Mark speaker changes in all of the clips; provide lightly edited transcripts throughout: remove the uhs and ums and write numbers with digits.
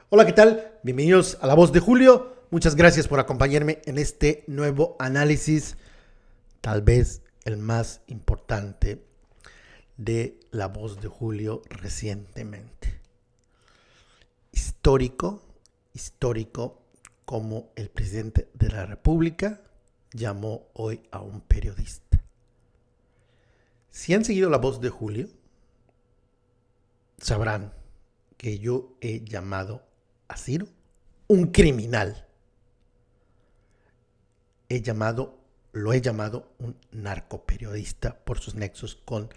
Speaker 1: Hola, ¿qué tal? Bienvenidos a La Voz de Julio. Muchas gracias por acompañarme en este nuevo análisis, tal vez el más importante de La Voz de Julio recientemente. Histórico, como el presidente de la República llamó hoy a un periodista. Si han seguido La Voz de Julio, sabrán que yo he llamado a Ciro un criminal. Lo he llamado un narcoperiodista por sus nexos con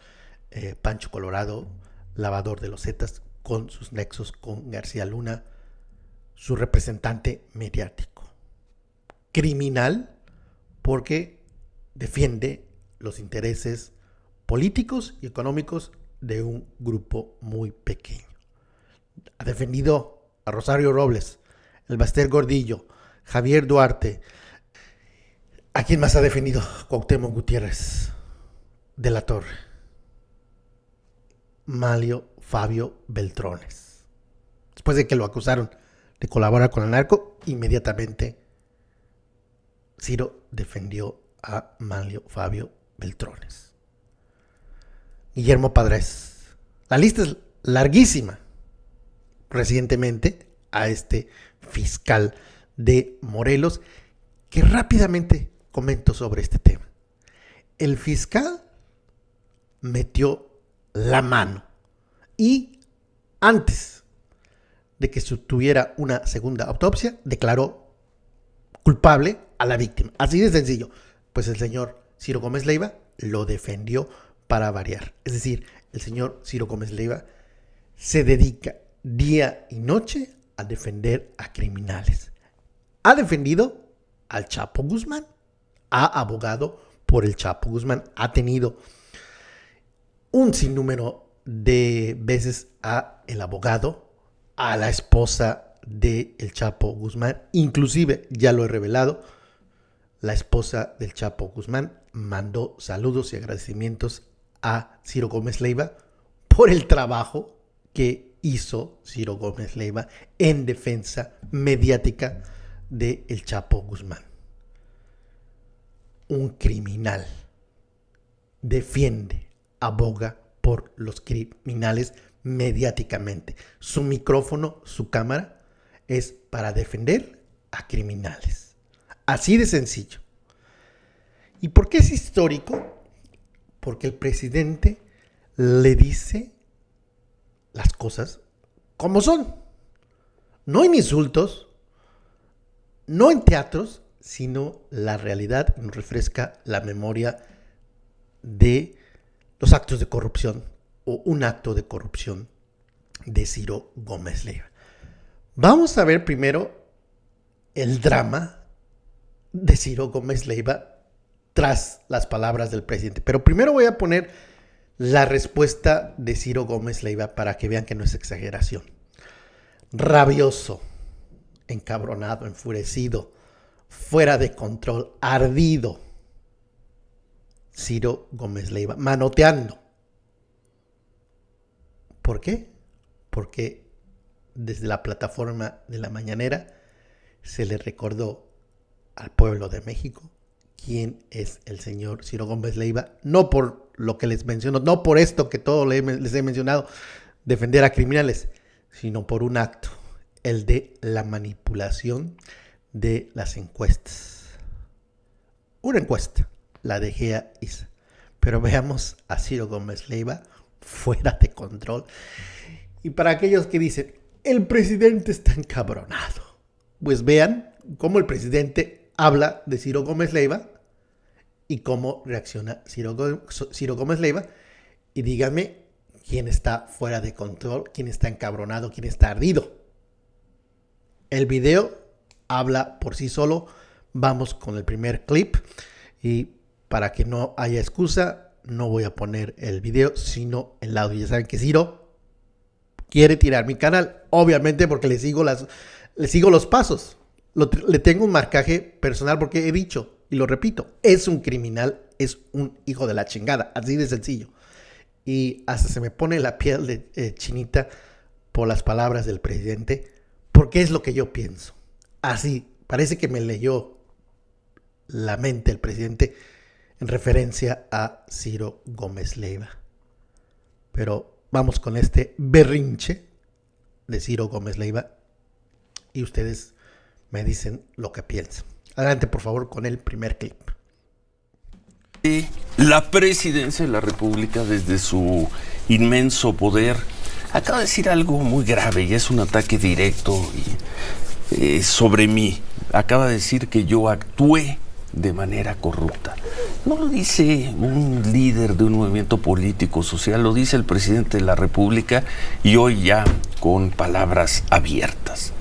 Speaker 1: Pancho Colorado, lavador de los Zetas, con sus nexos con García Luna, su representante mediático. Criminal porque defiende los intereses políticos y económicos de un grupo muy pequeño. Ha defendido a Rosario Robles, el Baster Gordillo, Javier Duarte. ¿A quién más ha defendido? Cuauhtémoc Gutiérrez de la Torre, Manlio Fabio Beltrones. Después de que lo acusaron de colaborar con el narco, inmediatamente Ciro defendió a Manlio Fabio Beltrones. Guillermo Padres. La lista es larguísima. Recientemente a este fiscal de Morelos, que rápidamente comento sobre este tema. El fiscal metió la mano y antes de que tuviera una segunda autopsia, declaró culpable a la víctima. Así de sencillo. Pues el señor Ciro Gómez Leiva lo defendió para variar. Es decir, el señor Ciro Gómez Leiva se dedica día y noche a defender a criminales. Ha defendido al Chapo Guzmán, ha abogado por el Chapo Guzmán, ha tenido un sinnúmero de veces a el abogado, a la esposa del Chapo Guzmán, inclusive, ya lo he revelado, la esposa del Chapo Guzmán mandó saludos y agradecimientos a Ciro Gómez Leiva por el trabajo que hizo Ciro Gómez Leiva en defensa mediática de el Chapo Guzmán. Un criminal defiende, aboga por los criminales mediáticamente. Su micrófono, su cámara es para defender a criminales. Así de sencillo. ¿Y por qué es histórico? Porque el presidente le dice las cosas como son. No en insultos, no en teatros, sino la realidad. Nos refresca la memoria de los actos de corrupción o un acto de corrupción de Ciro Gómez Leiva. Vamos a ver primero el drama de Ciro Gómez Leiva tras las palabras del presidente. Pero primero voy a poner la respuesta de Ciro Gómez Leiva para que vean que no es exageración. Rabioso, encabronado, enfurecido, fuera de control, ardido. Ciro Gómez Leiva, manoteando. ¿Por qué? Porque desde la plataforma de la mañanera se le recordó al pueblo de México quién es el señor Ciro Gómez Leiva, no por lo que les menciono, no por esto que todo les he mencionado, defender a criminales, sino por un acto, el de la manipulación de las encuestas. Una encuesta, la de Gea Isa. Pero veamos a Ciro Gómez Leiva fuera de control. Y para aquellos que dicen, el presidente está encabronado, pues vean cómo el presidente habla de Ciro Gómez Leiva y cómo reacciona Ciro Gómez Leiva. Y díganme quién está fuera de control, quién está encabronado, quién está ardido. El video habla por sí solo. Vamos con el primer clip. Y para que no haya excusa, no voy a poner el video, sino el audio. Ya saben que Ciro quiere tirar mi canal, obviamente porque le sigo los pasos. Le tengo un marcaje personal porque he dicho, y lo repito, es un criminal, es un hijo de la chingada, así de sencillo. Y hasta se me pone la piel de chinita por las palabras del presidente, porque es lo que yo pienso. Así, parece que me leyó la mente el presidente en referencia a Ciro Gómez Leiva. Pero vamos con este berrinche de Ciro Gómez Leiva y ustedes me dicen lo que piensan. Adelante, por favor, con el primer clip.
Speaker 2: La presidencia de la República, desde su inmenso poder, acaba de decir algo muy grave y es un ataque directo sobre mí. Acaba de decir que yo actué de manera corrupta. No lo dice un líder de un movimiento político social, lo dice el presidente de la República, y hoy ya con palabras abiertas,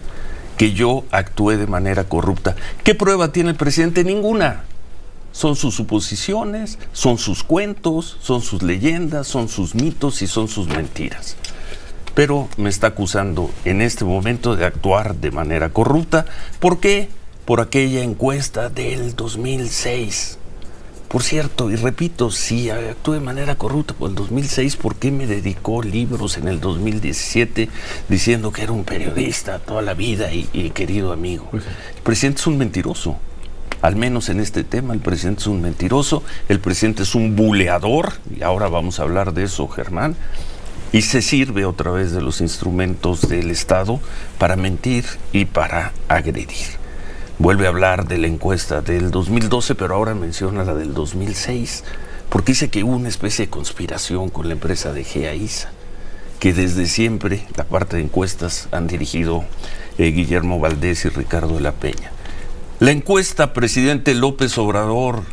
Speaker 2: que yo actué de manera corrupta. ¿Qué prueba tiene el presidente? Ninguna. Son sus suposiciones, son sus cuentos, son sus leyendas, son sus mitos y son sus mentiras. Pero me está acusando en este momento de actuar de manera corrupta. ¿Por qué? Por aquella encuesta del 2006. Por cierto, y repito, si actué de manera corrupta por el 2006, ¿por qué me dedicó libros en el 2017 diciendo que era un periodista toda la vida y querido amigo? El presidente es un mentiroso. Al menos en este tema, el presidente es un mentiroso, el presidente es un buleador, y ahora vamos a hablar de eso, Germán, y se sirve otra vez de los instrumentos del Estado para mentir y para agredir. Vuelve a hablar de la encuesta del 2012, pero ahora menciona la del 2006, porque dice que hubo una especie de conspiración con la empresa de GEA-ISA, que desde siempre la parte de encuestas han dirigido Guillermo Valdés y Ricardo de la Peña. La encuesta presidente López Obrador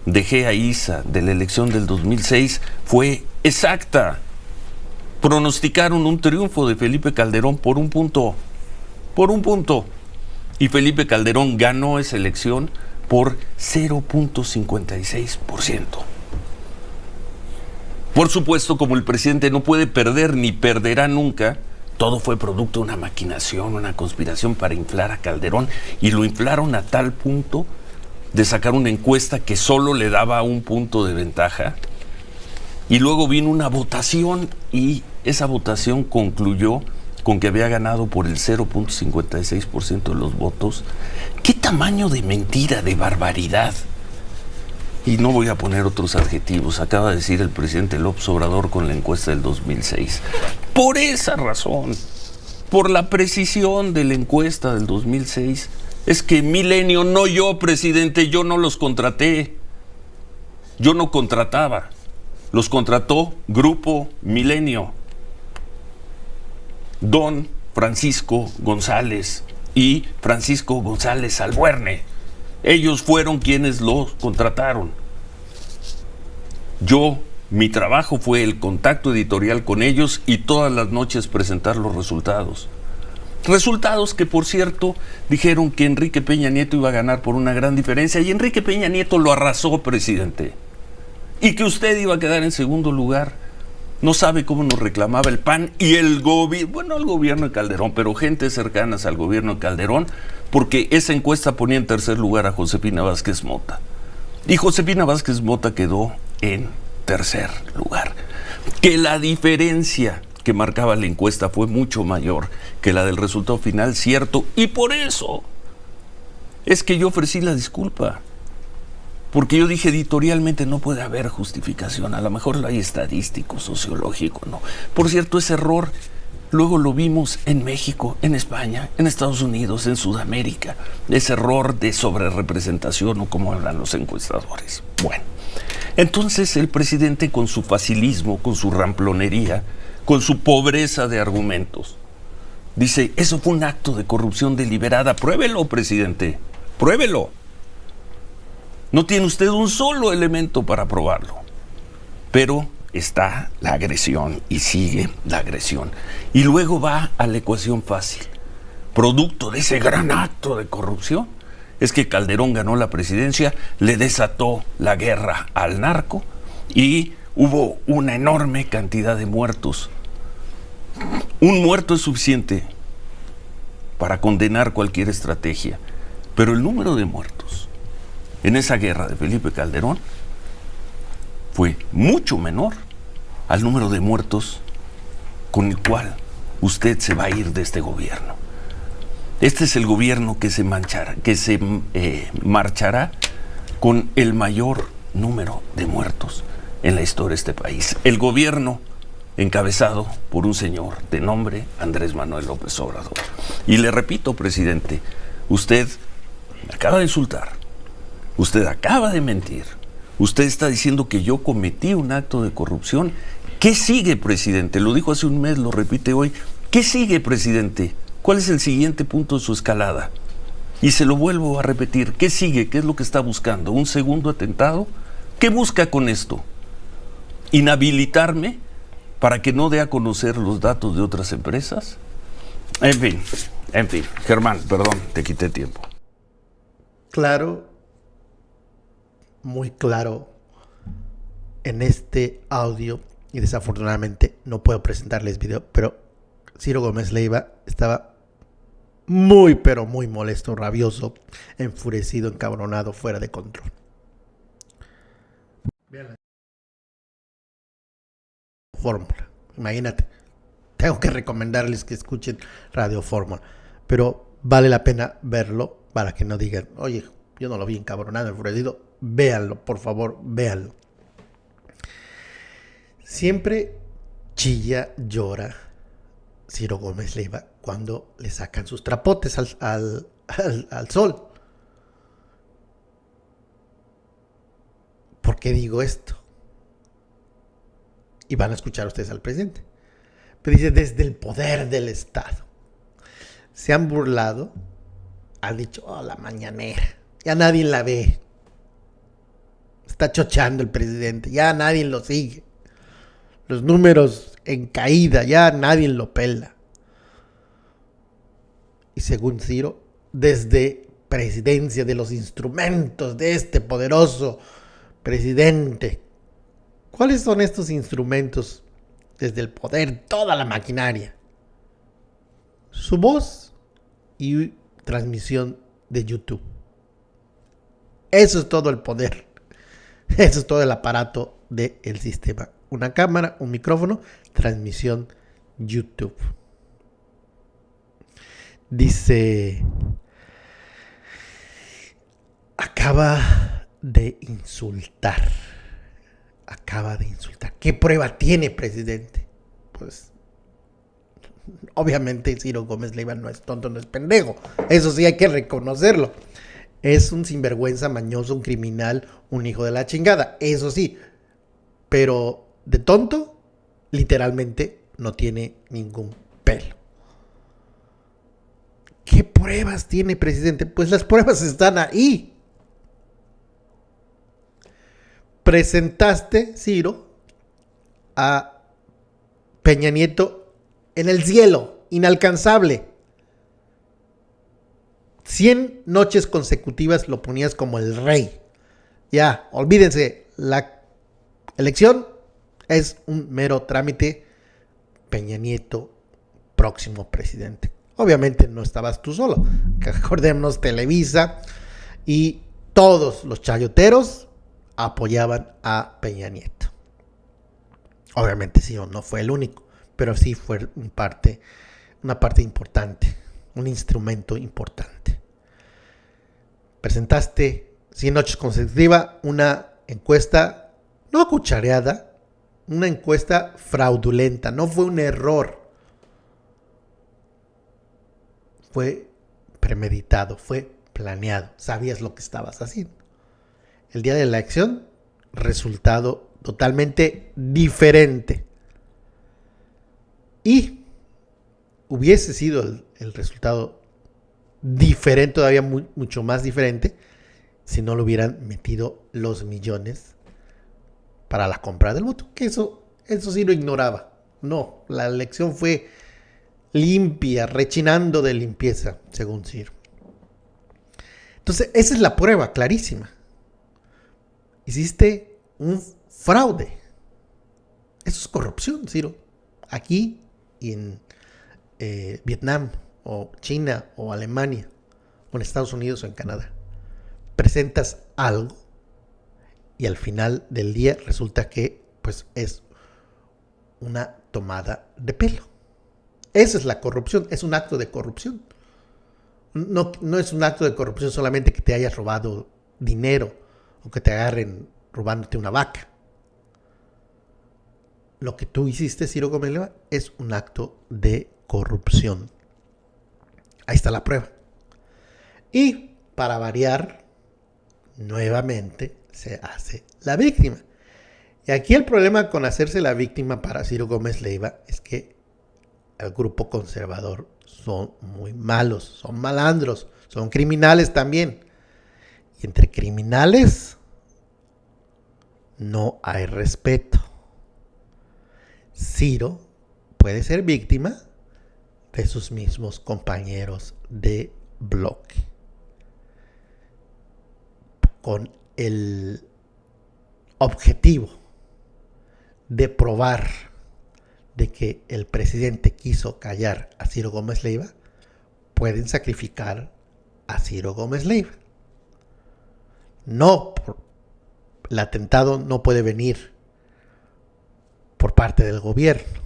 Speaker 2: de GEA-ISA de la elección del 2006 fue exacta. Pronosticaron un triunfo de Felipe Calderón por un punto. Y Felipe Calderón ganó esa elección por 0.56%. Por supuesto, como el presidente no puede perder ni perderá nunca, todo fue producto de una maquinación, una conspiración para inflar a Calderón, y lo inflaron a tal punto de sacar una encuesta que solo le daba un punto de ventaja, y luego vino una votación y esa votación concluyó con que había ganado por el 0.56% de los votos. ¡Qué tamaño de mentira, de barbaridad! Y no voy a poner otros adjetivos, acaba de decir el presidente López Obrador con la encuesta del 2006. Por esa razón, por la precisión de la encuesta del 2006, es que Milenio, no yo, presidente, yo no los contraté. Yo no contrataba, los contrató Grupo Milenio. Don Francisco González y Francisco González Albuerne. Ellos fueron quienes los contrataron. Mi trabajo fue el contacto editorial con ellos y todas las noches presentar los resultados. Resultados que, por cierto, dijeron que Enrique Peña Nieto iba a ganar por una gran diferencia, y Enrique Peña Nieto lo arrasó, presidente. Y que usted iba a quedar en segundo lugar. No sabe cómo nos reclamaba el PAN y el gobierno de Calderón, pero gente cercanas al gobierno de Calderón, porque esa encuesta ponía en tercer lugar a Josefina Vázquez Mota. Y Josefina Vázquez Mota quedó en tercer lugar. Que la diferencia que marcaba la encuesta fue mucho mayor que la del resultado final, cierto, y por eso es que yo ofrecí la disculpa. Porque yo dije editorialmente no puede haber justificación, a lo mejor lo hay estadístico, sociológico, no. Por cierto, ese error luego lo vimos en México, en España, en Estados Unidos, en Sudamérica, ese error de sobrerepresentación, o como hablan los encuestadores. Bueno, entonces el presidente, con su facilismo, con su ramplonería, con su pobreza de argumentos, dice, eso fue un acto de corrupción deliberada. Pruébelo, presidente, pruébelo. No tiene usted un solo elemento para probarlo. Pero está la agresión y sigue la agresión. Y luego va a la ecuación fácil. Producto de ese gran acto de corrupción es que Calderón ganó la presidencia, le desató la guerra al narco y hubo una enorme cantidad de muertos. Un muerto es suficiente para condenar cualquier estrategia, pero el número de muertos en esa guerra de Felipe Calderón fue mucho menor al número de muertos con el cual usted se va a ir de este gobierno. Este es el gobierno que se marchará con el mayor número de muertos en la historia de este país. El gobierno encabezado por un señor de nombre Andrés Manuel López Obrador. Y le repito, presidente, usted me acaba de insultar, usted acaba de mentir, usted está diciendo que yo cometí un acto de corrupción. ¿Qué sigue, presidente? Lo dijo hace un mes, lo repite hoy. ¿Qué sigue, presidente? ¿Cuál es el siguiente punto de su escalada? Y se lo vuelvo a repetir. ¿Qué sigue? ¿Qué es lo que está buscando? ¿Un segundo atentado? ¿Qué busca con esto? ¿Inhabilitarme para que no dé a conocer los datos de otras empresas? En fin. Germán, perdón, te quité tiempo.
Speaker 1: Claro, muy claro en este audio, y desafortunadamente no puedo presentarles video, pero Ciro Gómez Leiva estaba muy, pero muy molesto, rabioso, enfurecido, encabronado, fuera de control. Fórmula, imagínate, tengo que recomendarles que escuchen Radio Fórmula, pero vale la pena verlo para que no digan, oye, yo no lo vi encabronado, enfurecido. Véanlo, por favor, véanlo. Siempre chilla, llora Ciro Gómez Leiva cuando le sacan sus trapotes al sol. ¿Por qué digo esto? Y van a escuchar ustedes al presidente. Pero dice, desde el poder del Estado. Se han burlado, han dicho, oh, la mañanera, ya nadie la ve. Está chochando el presidente, ya nadie lo sigue. Los números en caída, ya nadie lo pela. Y según Ciro, desde presidencia, de los instrumentos de este poderoso presidente. ¿Cuáles son estos instrumentos desde el poder, toda la maquinaria? Su voz y transmisión de YouTube. Eso es todo el poder. Eso es todo el aparato del sistema. Una cámara, un micrófono, transmisión YouTube. Dice, acaba de insultar. ¿Qué prueba tiene, presidente? Pues, obviamente Ciro Gómez Leiva no es tonto, no es pendejo. Eso sí hay que reconocerlo. Es un sinvergüenza, mañoso, un criminal, un hijo de la chingada. Eso sí. Pero de tonto, literalmente no tiene ningún pelo. ¿Qué pruebas tiene, presidente? Pues las pruebas están ahí. Presentaste, Ciro, a Peña Nieto en el cielo, inalcanzable. 100 noches consecutivas lo ponías como el rey. Ya, olvídense, la elección es un mero trámite. Peña Nieto, próximo presidente. Obviamente no estabas tú solo. Acordémonos, Televisa y todos los chayoteros apoyaban a Peña Nieto. Obviamente sí, no fue el único, pero sí fue una parte importante, un instrumento importante. Presentaste 100 noches consecutivas una encuesta no cuchareada, una encuesta fraudulenta, no fue un error. Fue premeditado, fue planeado, sabías lo que estabas haciendo. El día de la elección, resultado totalmente diferente. Y hubiese sido el resultado diferente, todavía mucho más diferente, si no le hubieran metido los millones para la compra del voto. Que eso sí lo ignoraba. No, la elección fue limpia, rechinando de limpieza, según Ciro. Entonces, esa es la prueba clarísima. Hiciste un fraude. Eso es corrupción, Ciro. Aquí y en Vietnam, o China, o Alemania, o en Estados Unidos, o en Canadá. Presentas algo y al final del día resulta que pues es una tomada de pelo. Esa es la corrupción, es un acto de corrupción. No es un acto de corrupción solamente que te hayas robado dinero o que te agarren robándote una vaca. Lo que tú hiciste, Ciro Gómez Leiva, es un acto de corrupción. Ahí está la prueba. Y para variar, nuevamente se hace la víctima. Y aquí el problema con hacerse la víctima para Ciro Gómez Leiva es que el grupo conservador son muy malos, son malandros, son criminales también. Y entre criminales no hay respeto. Ciro puede ser víctima de sus mismos compañeros de bloque, con el objetivo de probar de que el presidente quiso callar a Ciro Gómez Leiva. Pueden sacrificar a Ciro Gómez Leiva. No, el atentado no puede venir por parte del gobierno.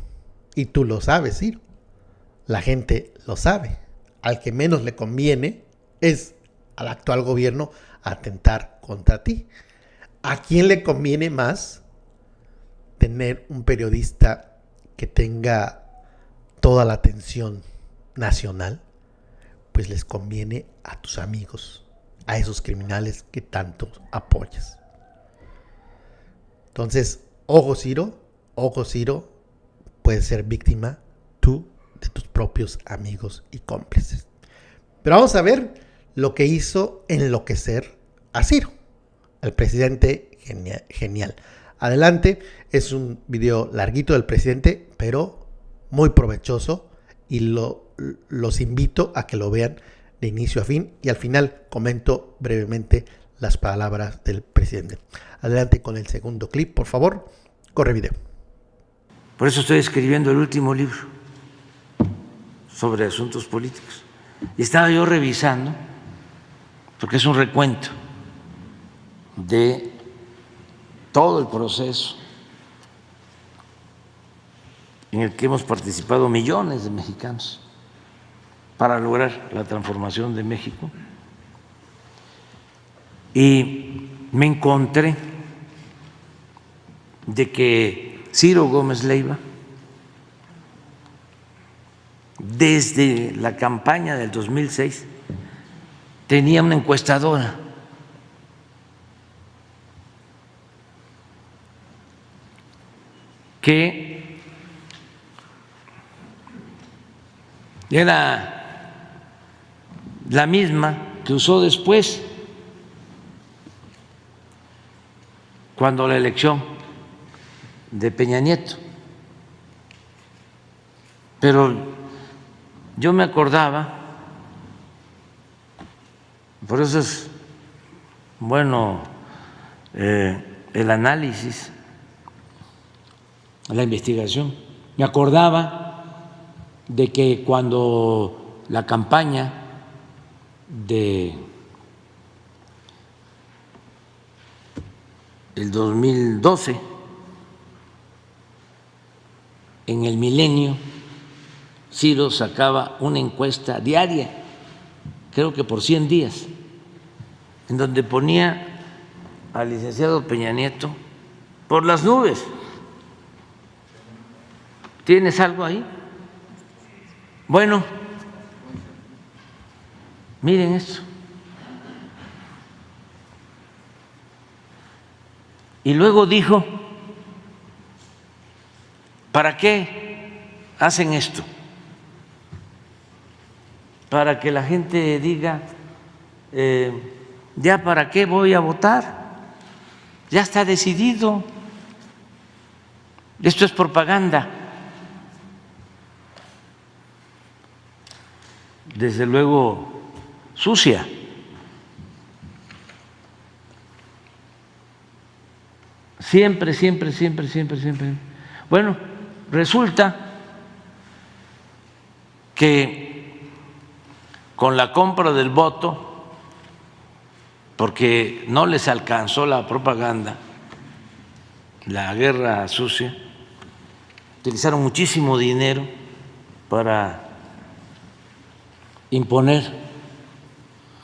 Speaker 1: Y tú lo sabes, Ciro. La gente lo sabe. Al que menos le conviene es al actual gobierno atentar contra ti. ¿A quién le conviene más tener un periodista que tenga toda la atención nacional? Pues les conviene a tus amigos, a esos criminales que tanto apoyas. Entonces, ojo Ciro, puedes ser víctima tú de tus propios amigos y cómplices. Pero vamos a ver lo que hizo enloquecer a Ciro, el presidente genial. Adelante, es un video larguito del presidente, pero muy provechoso, y los invito a que lo vean de inicio a fin, y al final comento brevemente las palabras del presidente. Adelante con el segundo clip, por favor. Corre video.
Speaker 3: Por eso estoy escribiendo el último libro sobre asuntos políticos. Y estaba yo revisando, porque es un recuento de todo el proceso en el que hemos participado millones de mexicanos para lograr la transformación de México. Y me encontré de que Ciro Gómez Leiva, desde la campaña del 2006, tenía una encuestadora que era la misma que usó después, cuando la elección de Peña Nieto. Pero yo me acordaba, por eso es bueno el análisis, la investigación. Me acordaba de que cuando la campaña de el 2012, en el Milenio, Ciro sacaba una encuesta diaria, creo que por 100 días, en donde ponía al licenciado Peña Nieto por las nubes. ¿Tienes algo ahí? Bueno, miren esto. Y luego dijo, ¿para qué hacen esto? Para que la gente diga, ya para qué voy a votar, ya está decidido, esto es propaganda. Desde luego sucia. Siempre. Bueno, resulta que con la compra del voto, porque no les alcanzó la propaganda, la guerra sucia, utilizaron muchísimo dinero para imponer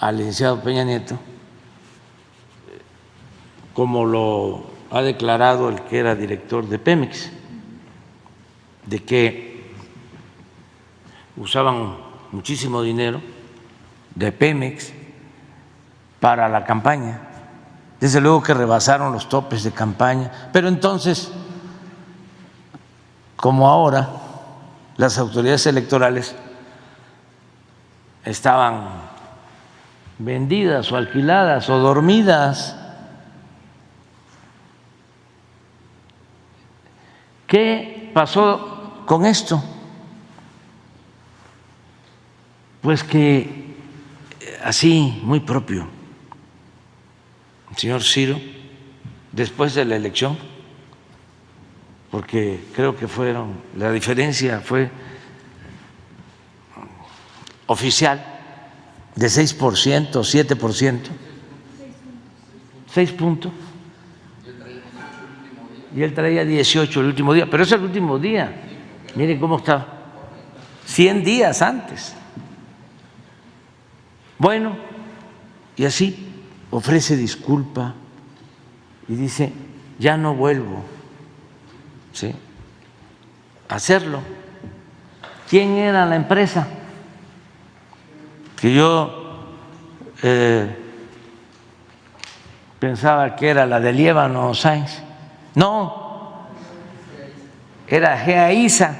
Speaker 3: al licenciado Peña Nieto, como lo ha declarado el que era director de Pemex, de que usaban muchísimo dinero de Pemex para la campaña. Desde luego que rebasaron los topes de campaña, pero entonces, como ahora, las autoridades electorales estaban vendidas o alquiladas o dormidas. ¿Qué pasó con esto? Pues que así, muy propio, el señor Ciro, después de la elección, porque creo que la diferencia fue oficial de 6%, 7%, 6 puntos. Y él traía 18 el último día, pero es el último día. Miren cómo está, 100 días antes. Bueno, y así ofrece disculpa y dice, ya no vuelvo, ¿sí?, a hacerlo. ¿Quién era la empresa? Que yo pensaba que era la de Líbano Sáenz. No, era GEAISA,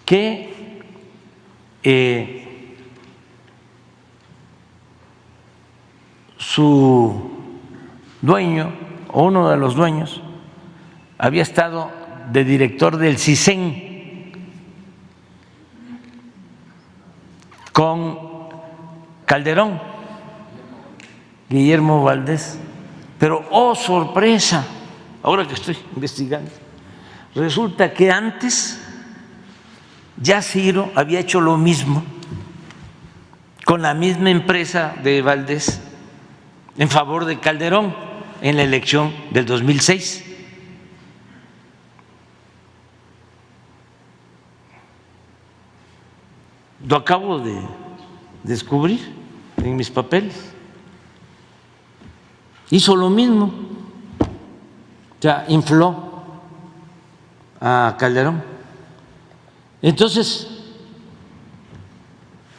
Speaker 3: que su dueño o uno de los dueños había estado de director del CISEN con Calderón, Guillermo Valdés. Pero, oh sorpresa, ahora que estoy investigando, resulta que antes ya Ciro había hecho lo mismo con la misma empresa de Valdés en favor de Calderón en la elección del 2006. Lo acabo de descubrir en mis papeles. Hizo lo mismo, o sea, infló a Calderón. Entonces,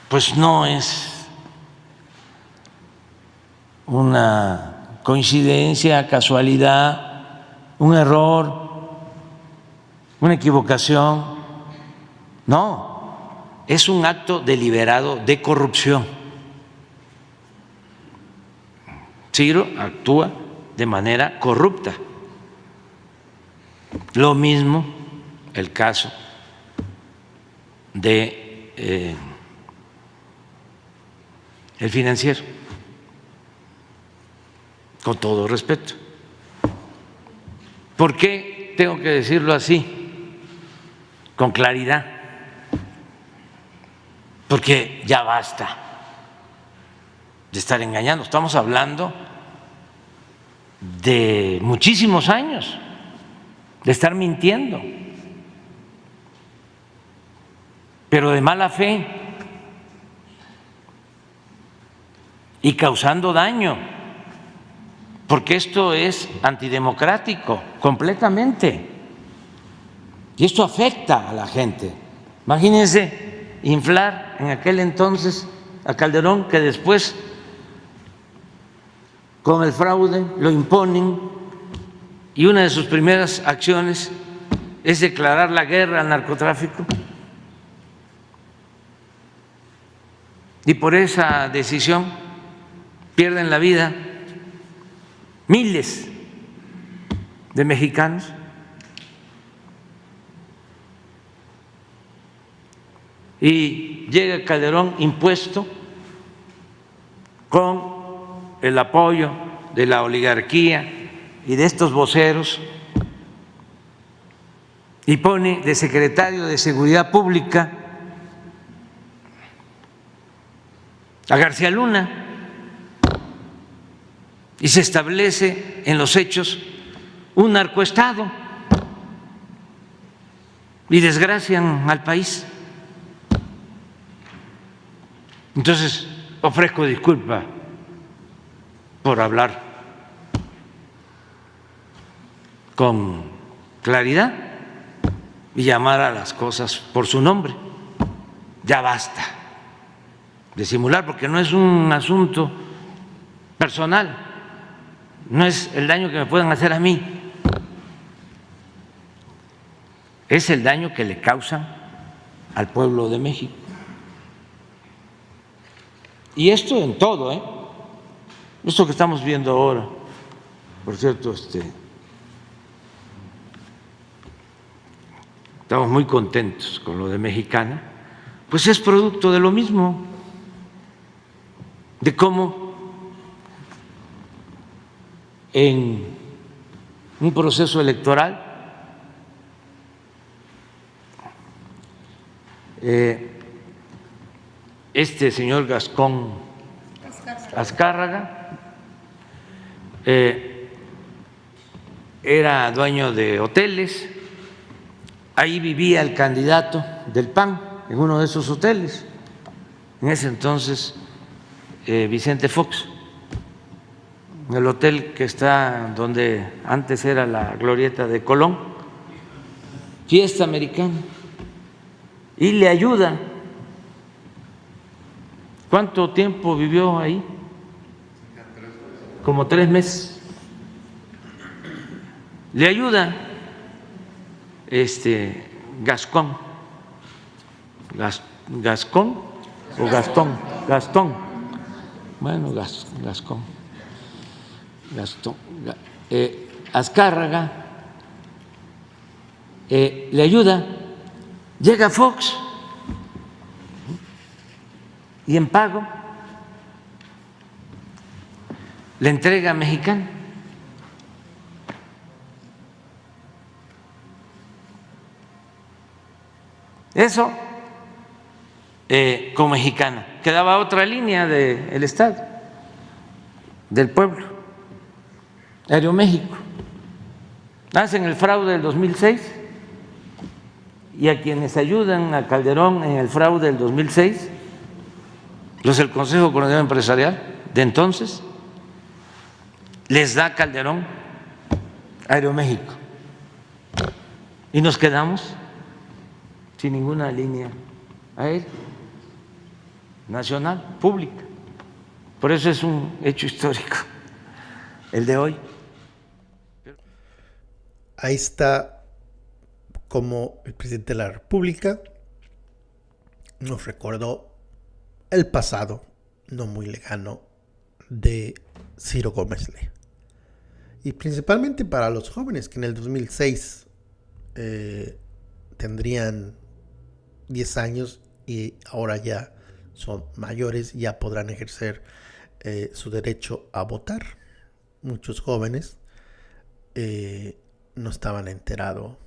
Speaker 3: pues no es una coincidencia, casualidad, un error, una equivocación. No, es un acto deliberado de corrupción. Ciro actúa de manera corrupta. Lo mismo el caso de el Financiero, con todo respeto. ¿Por qué tengo que decirlo así, con claridad? Porque ya basta de estar engañando. Estamos hablando de muchísimos años de estar mintiendo, pero de mala fe y causando daño, porque esto es antidemocrático completamente y esto afecta a la gente. Imagínense inflar en aquel entonces a Calderón, que después con el fraude lo imponen y una de sus primeras acciones es declarar la guerra al narcotráfico. Y por esa decisión pierden la vida miles de mexicanos. Y llega Calderón impuesto con el apoyo de la oligarquía y de estos voceros y pone de secretario de Seguridad Pública a García Luna y se establece en los hechos un narcoestado y desgracian al país. Entonces, ofrezco disculpa por hablar con claridad y llamar a las cosas por su nombre. Ya basta de simular, porque no es un asunto personal, no es el daño que me puedan hacer a mí, es el daño que le causan al pueblo de México. Y esto en todo, esto que estamos viendo ahora, por cierto, estamos muy contentos con lo de Mexicana, pues es producto de lo mismo, de cómo en un proceso electoral este señor Gascón Azcárraga era dueño de hoteles, ahí vivía el candidato del PAN en uno de esos hoteles, en ese entonces Vicente Fox, en el hotel que está donde antes era la glorieta de Colón, Fiesta Americana, y le ayuda. ¿Cuánto tiempo vivió ahí? Como 3 meses. Le ayuda Gascón o Gastón, bueno, Gastón Azcárraga le ayuda, llega Fox y en pago le entrega a Mexicana. Eso con Mexicana. Quedaba otra línea del Estado, del pueblo, Aeroméxico. Hacen el fraude del 2006 y a quienes ayudan a Calderón en el fraude del 2006, los del Consejo Coordinador Empresarial de entonces, les da Calderón Aeroméxico y nos quedamos sin ninguna línea aérea nacional, pública. Por eso es un hecho histórico el de hoy.
Speaker 1: Ahí está como el presidente de la República nos recordó el pasado no muy lejano de Ciro Gómez Leiva. Y principalmente para los jóvenes que en el 2006 tendrían 10 años y ahora ya son mayores, ya podrán ejercer su derecho a votar. Muchos jóvenes no estaban enterados.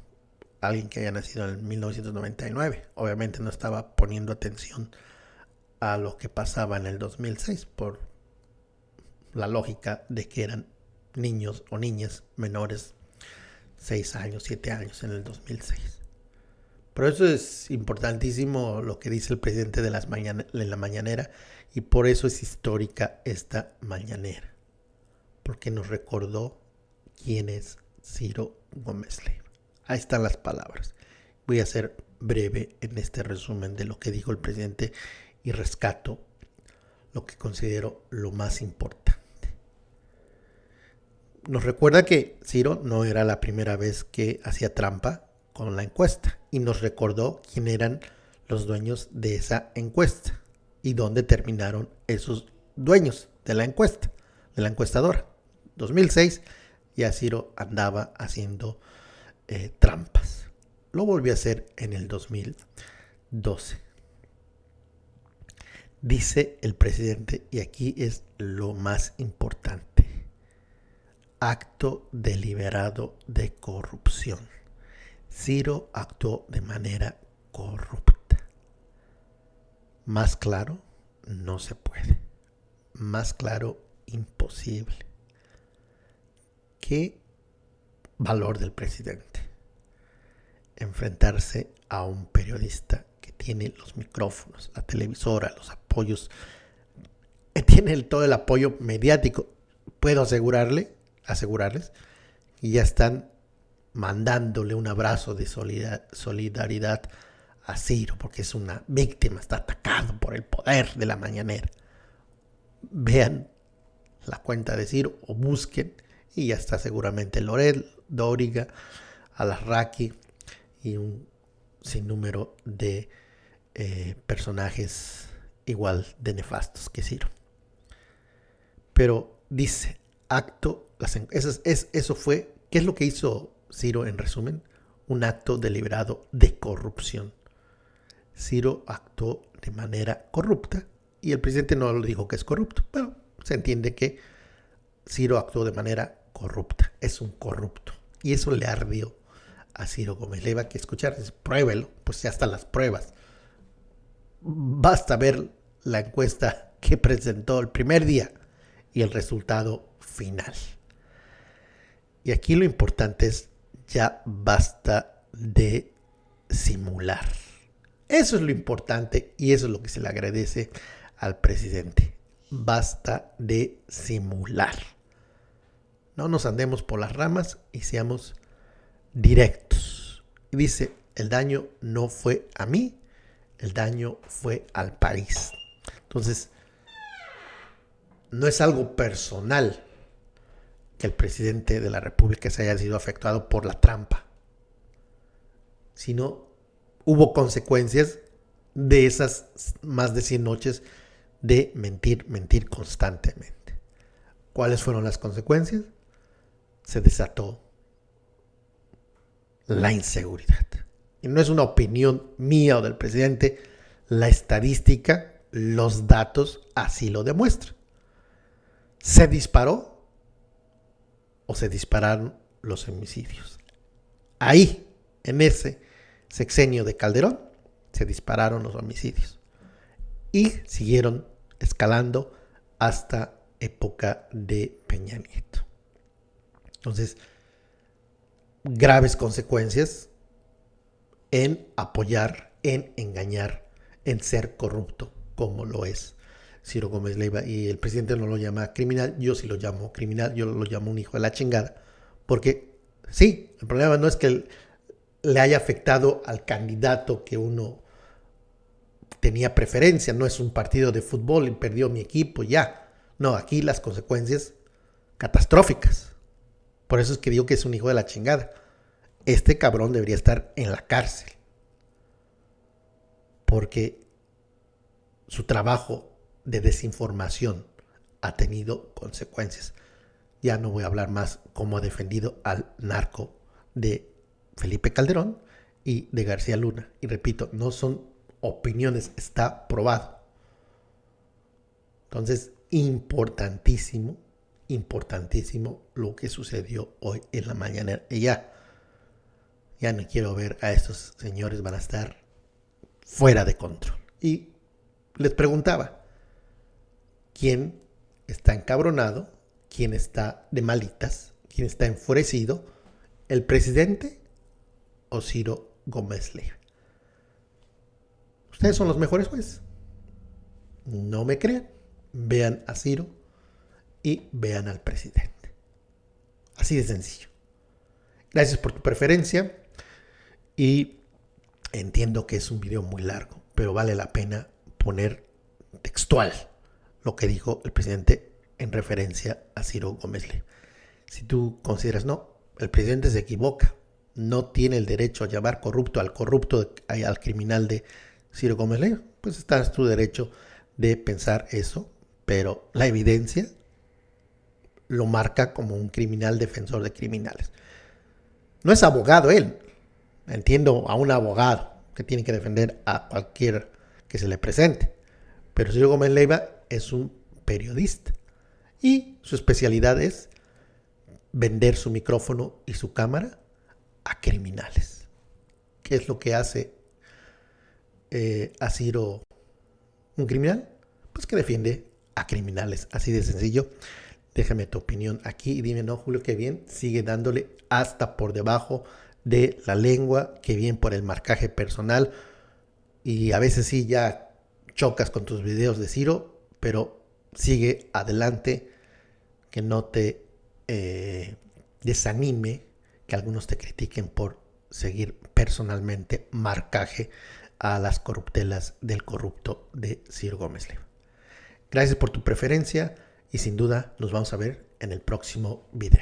Speaker 1: Alguien que haya nacido en 1999 obviamente no estaba poniendo atención a lo que pasaba en el 2006 por la lógica de que eran niños o niñas menores 6 años, 7 años en el 2006. Por eso es importantísimo lo que dice el presidente en la mañanera, y por eso es histórica esta mañanera, porque nos recordó quién es Ciro Gómez Leiva. Ahí están las palabras. Voy a ser breve en este resumen de lo que dijo el presidente y rescato lo que considero lo más importante. Nos recuerda que Ciro no era la primera vez que hacía trampa con la encuesta y nos recordó quién eran los dueños de esa encuesta y dónde terminaron esos dueños de la encuesta, de la encuestadora. 2006 ya Ciro andaba haciendo trampas. Lo volvió a hacer en el 2012. Dice el presidente, y aquí es lo más importante: acto deliberado de corrupción. Ciro actuó de manera corrupta. Más claro, no se puede. Más claro, imposible. ¿Qué valor del presidente? Enfrentarse a un periodista que tiene los micrófonos, la televisora, los apoyos. Tiene todo el apoyo mediático. Puedo asegurarles que ya están mandándole un abrazo de solidaridad a Ciro, porque es una víctima, está atacado por el poder de la mañanera. Vean la cuenta de Ciro o busquen, y ya está seguramente Loret, Dóriga, Alarraqui y un sinnúmero de personajes igual de nefastos que Ciro. Pero dice, eso fue, ¿qué es lo que hizo Ciro en resumen? Un acto deliberado de corrupción. Ciro actuó de manera corrupta y el presidente no lo dijo que es corrupto, pero se entiende que Ciro actuó de manera corrupta, es un corrupto. Y eso le ardió a Ciro Gómez Leiva, que escuchar, pruébelo, pues ya están las pruebas. Basta ver la encuesta que presentó el primer día y el resultado final. Y aquí lo importante es, ya basta de simular. Eso es lo importante y eso es lo que se le agradece al presidente. Basta de simular. No nos andemos por las ramas y seamos directos. Dice, el daño no fue a mí, el daño fue al país. Entonces, no es algo personal que el presidente de la República se haya sido afectado por la trampa, sino hubo consecuencias de esas más de 100 noches de mentir constantemente. ¿Cuáles fueron las consecuencias? Se desató la inseguridad. Y no es una opinión mía o del presidente, la estadística, los datos así lo demuestran. ¿Se disparó o se dispararon los homicidios? Ahí, en ese sexenio de Calderón, se dispararon los homicidios y siguieron escalando hasta época de Peña Nieto. Entonces, graves consecuencias en apoyar, en engañar, en ser corrupto, como lo es Ciro Gómez Leiva. Y el presidente no lo llama criminal, yo sí lo llamo criminal, yo lo llamo un hijo de la chingada, porque sí, el problema no es que le haya afectado al candidato que uno tenía preferencia, no es un partido de fútbol y perdió mi equipo, ya. No, aquí las consecuencias catastróficas. Por eso es que digo que es un hijo de la chingada. Este cabrón debería estar en la cárcel, porque su trabajo de desinformación ha tenido consecuencias. Ya no voy a hablar más cómo ha defendido al narco de Felipe Calderón y de García Luna. Y repito, no son opiniones, está probado. Entonces, importantísimo lo que sucedió hoy en la mañana. Y ya no quiero ver a estos señores, van a estar fuera de control. Y les preguntaba, ¿quién está encabronado? ¿Quién está de malitas? ¿Quién está enfurecido? ¿El presidente o Ciro Gómez Leiva? Ustedes son los mejores jueces. No me crean. Vean a Ciro y vean al presidente. Así de sencillo. Gracias por tu preferencia y entiendo que es un video muy largo, pero vale la pena poner textual lo que dijo el presidente en referencia a Ciro Gómez Leiva. Si tú consideras, no, el presidente se equivoca, no tiene el derecho a llamar corrupto al criminal de Ciro Gómez Leiva, pues está en tu derecho de pensar eso, pero la evidencia lo marca como un criminal defensor de criminales. No es abogado él, entiendo a un abogado que tiene que defender a cualquier que se le presente, pero Ciro Gómez Leiva es un periodista y su especialidad es vender su micrófono y su cámara a criminales. ¿Qué es lo que hace a Ciro un criminal? Pues que defiende a criminales, así de sencillo. Déjame tu opinión aquí y dime, no, Julio, qué bien, sigue dándole hasta por debajo de la lengua, qué bien por el marcaje personal, y a veces sí, ya chocas con tus videos de Ciro, pero sigue adelante, que no te desanime que algunos te critiquen por seguir personalmente marcaje a las corruptelas del corrupto de Ciro Gómez Leiva. Gracias por tu preferencia y sin duda nos vamos a ver en el próximo video.